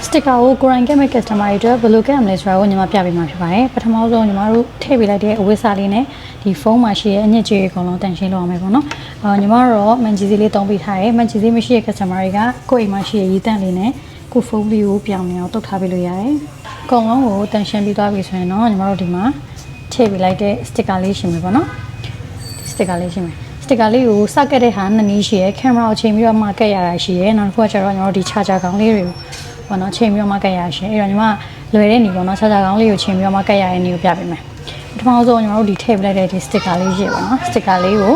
sticker ကိုကိုရိုင်းကမဲ့ customer တွေဘယ်လိုကဲမလဲဆိုတာကိုညီမပြပေးမှာဖြစ်ပါတယ်ပထမဆုံးညီမတို့ထည့်ပေးလိုက်တဲ့အဝတ်စားလေးနဲ့ဒီဖုန်းမှာရှိတဲ့အညစ်အကြေးတွေအကုန်လုံးတန်ရှင်းလုပ်အောင်မယ်ပေါ့နော်ညီမတို့မန်ဂျီစီလေးသုံးပေးထားတယ်မန်ဂျီစီမရှိတဲ့ customer တွေကကိုယ့်အိမ်မှာရှိတဲ့ရည်တန့်လေးနဲ့ကိုဖုန်းလေးကိုပြောင်းနေအောင်တုတ်ထားပေးလို့ရတယ်အကုန်လုံးကိုတန်ရှင်းပြီးသွားပြီဆိုရင်တော့ညီမတို့ဒီမှာထည့်ပေးလိုက်တဲ့ sticker လေးရှင်မယ်ပေါ့နော်ဒီ sticker လေးရှင်မယ်စတစ်ကာလေးကိုစကတ်တဲ့ဟာနှစ်နည်းရှိရယ်ကင်မရာကိုချိန်ပြီးတော့မှကတ်ရတာရှိရယ်နောက်တစ်ခုကကျတော့ညီမတို့ဒီ charger ကောင်းလေးတွေကိုပေါ့နော်ချိန်ပြီးတော့မှကတ်ရရှိရယ်အဲ့တော့ညီမလွယ်တဲ့နေပေါ့နော် charger ကောင်းလေးကိုချိန်ပြီးတော့မှကတ်ရတဲ့နေကိုပြပေးမယ်ပထမဆုံးညီမတို့ဒီထည့်ပလိုက်တဲ့ဒီ sticker လေးရှိရယ်ပေါ့နော် sticker လေးကို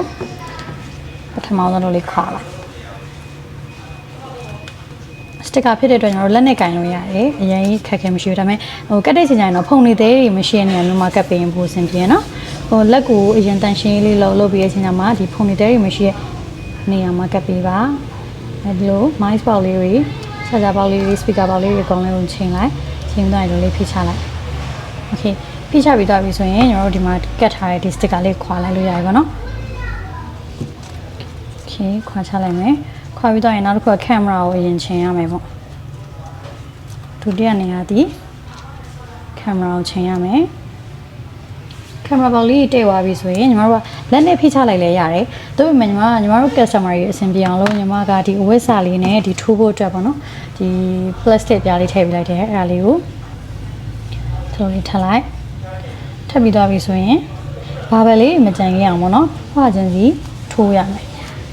ပထမဆုံးလို့လေးခွာလိုက် sticker ဖြစ်တဲ့အတွက်ညီမတို့လက်နဲ့ကင်လို့ရတယ်အရင်ခက်ခဲမရှိဘူးဒါပေမဲ့ကတ်တဲ့ချိန်ကျရင်တော့ဖုန်နေသေးတွေမရှိတဲ့နေရာမျိုးမှာကတ်ပေးရင်ပိုအဆင်ပြေနော်လက်ကိုအရင်တန်ရှင်းလေးလုပ်ပြီးတဲ့အချိန်မှာဒီဖုန်နေသေးတွေမရှိတဲ့နေရာမှာကတ်ပေးပါအဲဒီလို mic box လေးတွေ charger box လေးတွေ speaker box လေးတွေအကုန်လုံးချိန်လိုက်ချိန်သွားရင်လေးဖိချလိုက် okay ဖိချပြီးတော့ပြီဆိုရင်ညီမတို့ဒီမှာကတ်ထားတဲ့ဒီ sticker လေးခွာလိုက်လို့ရတယ်ပေါ့နော် okay ခွာချလိုက်မယ်ခွာပြီးတော့ရင်နောက်တစ်ခုကကင်မရာကိုအရင်ချိန်ရမယ်ပေါ့ဒုတိယနေရာဒီကင်မရာကိုချိန်ရမယ်ကင်မရာဘောက်လေးတည့်သွားပြီဆိုရင်ညီမတို့ကလက်နဲ့ဖိချလိုက်လဲရတယ်။ဒါပေမဲ့ညီမတို့ customer တွေအဆင်ပြေအောင်လို့ညီမကဒီအဝတ်စာလေးနဲ့ဒီထိုးဖို့အတွက်ပေါ့နော်။ဒီ plastic ပြားလေးထည့်ပေးလိုက်တယ်အဲ့ဒါလေးကိုထလို့လေးထပ်လိုက်ထပ်ပြီးသွားပြီဆိုရင်ဘာပဲလေးမကြံခဲ့အောင်ပေါ့နော်။ဖွာချင်းစီထိုးရမယ်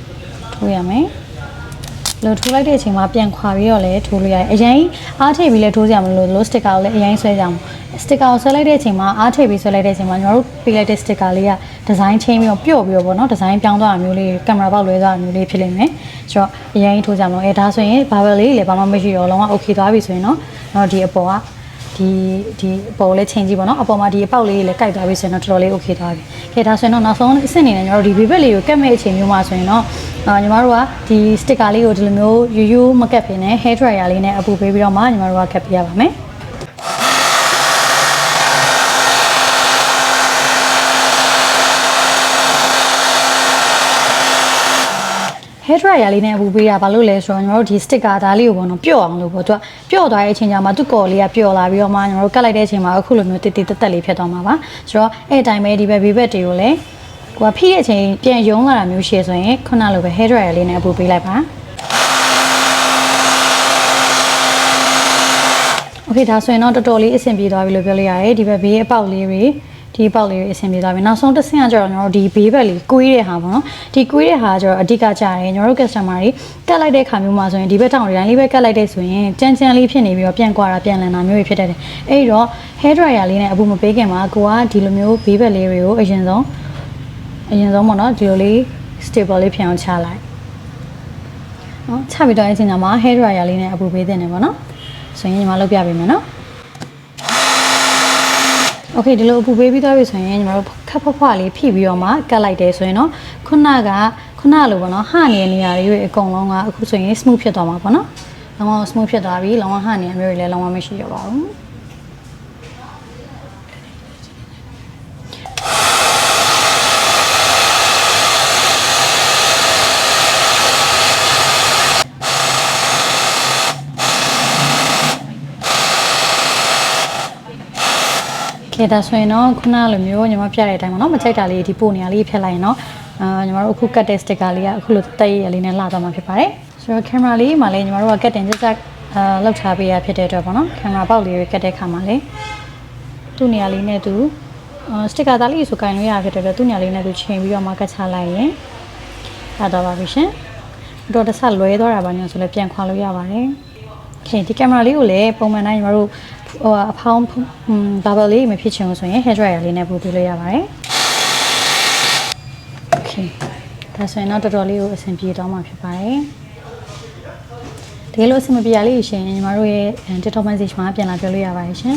။ထိုးရမယ်။လို့ထိုးလိုက်တဲ့အချိန်မှာပြန်ခွာပြီးတော့လည်းထိုးလို့ရတယ်။အရင်အားထည့်ပြီးလည်းထိုးကြမလို့ sticker ကိုလည်းအရင်ဆွဲကြအောင်။ sticker ကိုဆွဲလိုက်တဲ့အချိန်မှာအားထည့်ပြီးဆွဲလိုက်တဲ့အချိန်မှာညီမတို့ပေးလိုက်တဲ့ sticker လေးကဒီဇိုင်းချင်းပြီးတော့ပျော့ပြီးတော့ပေါ့နော်ဒီဇိုင်းပြောင်းသွားတာမျိုးလေးကင်မရာပေါက်လွဲသွားတာမျိုးလေးဖြစ်လိမ့်မယ်။ဆိုတော့အရင်ထိုးကြမလို့ဒါဆိုရင်ဘာပဲလေးလည်းဘာမှမရှိတော့လုံးဝ okay သွားပြီဆိုရင်တော့ဒီအပေါ်ကဒီအပေါ်လေးချိန်ကြည့်ပေါ့နော်အပေါ်မှာဒီအပေါက်လေးလည်းကိုက်သွားပြီဆိုရင်တော့တော်တော်လေး okay သွားပြီ။ဒါဆိုရင်တော့နောက်ဆုံးအဆင့်အနေနဲ့ညီမတို့ဒီ bibet လေးကိုကတ်မဲ့အချိန်မျိုးမှာဆိုရင်တော့ညီမတို့ကဒီ sticker လေးကိုဒီလိုမျိုးရိုးမကတ်ဖြစ်နေ hair dryer လေးနဲ့အပူပေးပြီးတော့မှညီမတို့ကကတ်ပြရပါမယ်hair dryer လေးနဲ့အပူပေးတာဘာလို့လဲဆိုတော့ညီမတို့ဒီ sticker သားလေးကိုပေါ့နော်ပျော့အောင်လို့ပေါ့သူကပျော့သွားတဲ့အချိန်ကျမှသူ့ကော်လေးကပျော့လာပြီးတော့မှညီမတို့ကတ်လိုက်တဲ့အချိန်မှာအခုလိုမျိုးတိတိတက်တက်လေးဖြစ်သွားမှာပါဆိုတော့အဲ့အတိုင်းပဲဒီဘက် bibet တွေကိုလည်းကိုကဖိတဲ့အချိန်ပြန်ယုံလာတာမျိုးရှိရဆိုရင်ခုနလိုပဲ hair dryer လေးနဲ့အပူပေးလိုက်ပါ okay ဒါဆိုရင်တော့တော်တော်လေးအဆင်ပြေသွားပြီလို့ပြောလို့ရတယ်ဒီဘက်ဘေးအပေါက်လေးတွေဒီအပေါက်လေးတွေအဆင်ပြေသွားပြီနောက်ဆုံးတစ်ဆင့်ကကျတော့ကျွန်တော်တို့ဒီဘေးဘက်လေးကွေးတဲ့ဟာပေါ့နော်ဒီကွေးတဲ့ဟာကျတော့အဓိကကျတယ်ကျွန်တော်တို့ customer တွေကတ်လိုက်တဲ့ခါမျိုးမှာဆိုရင်ဒီဘက်တောင်တိုင်းလေးပဲကတ်လိုက်တဲ့ဆိုရင်ကြမ်းကြမ်းလေးဖြစ်နေပြီးတော့ပြန်ကွာတာပြန်လန်တာမျိုးတွေဖြစ်တတ်တယ်အဲ့တော့ hair dryer လေးနဲ့အပူမပေးခင်မှာကိုကဒီလိုမျိုးဘေးဘက်လေးတွေကိုအရင်ဆုံးပေါ့နော်ဒီလိုလေး stable လေးဖြစ်အောင်ချလိုက်နော်ချပြီးတော့အချိန်မှာ hair dryer လေးနဲ့အပူပေးတင်တယ်ပေါ့နော်ဆိုရင်ညီမလုပ်ပြပေးမယ်နော် okay ဒီလိုအပူပေးပြီးသွားပြီဆိုရင်ညီမတို့ခက်ဖွားလေးဖိပြီးတော့မှကတ်လိုက်တယ်ဆိုရင်တော့ခုနလိုပေါ့နော်ဟနေတဲ့နေရာတွေအကုန်လုံးကအခုဆိုရင် smooth ဖြစ်သွားမှာပေါ့နော်လုံးဝ smooth ဖြစ်သွားပြီလုံးဝဟနေအမျိုးတွေလည်းလုံးဝမရှိတော့ပါဘူးဒါဆိုရင်တော့ခုနလိုမျိုးညီမပြတဲ့အတိုင်းပေါ့နော်မကြိုက်တာလေးဒီပို့နေရလေးဖြတ်လိုက်ရင်တော့ညီမတို့အခုကတ်တဲ့ sticker လေးကအခုလိုတက်ရလေးနဲ့လာသွားမှာဖြစ်ပါတယ်ဆိုတော့ကင်မရာလေးမှာလည်းညီမတို့ကကတ်တင်ချက်လောက်ထားပေးရဖြစ်တဲ့အတွက်ပေါ့နော်ကင်မရာပေါက်လေးတွေကတ်တဲ့ခါမှာလည်းသူ့နေရာလေးနဲ့သူsticker သားလေးဆိုကင်လို့ရဖြစ်တဲ့အတွက်သူ့နေရာလေးနဲ့သူချိန်ပြီးတော့မှကတ်ချလိုက်ရင်ရတော့ပါပြီရှင်တော့တစ်ဆက်လွဲသွားတာပါညဆိုလည်းပြန်ခွာလို့ရပါတယ်ခင်ဒီကင်မရာလေးကိုလည်းပုံမှန်တိုင်းညီမတို့အဖောင်းဘာဘလေးမဖြစ်ချင်လို့ဆိုရင် hair dryer လေးနဲ့ပို့ပေးလို့ရပါတယ် okay ဒါဆိုရင်တော့တော်တော်လေးကိုအဆင်ပြေတော့မှာဖြစ်ပါတယ်ဒီလိုအဆင်မပြေရလေးရှင်ညီမတို့ရဲ့ TikTok message မှာပြန်လာပြောလို့ရပါတယ်ရှင်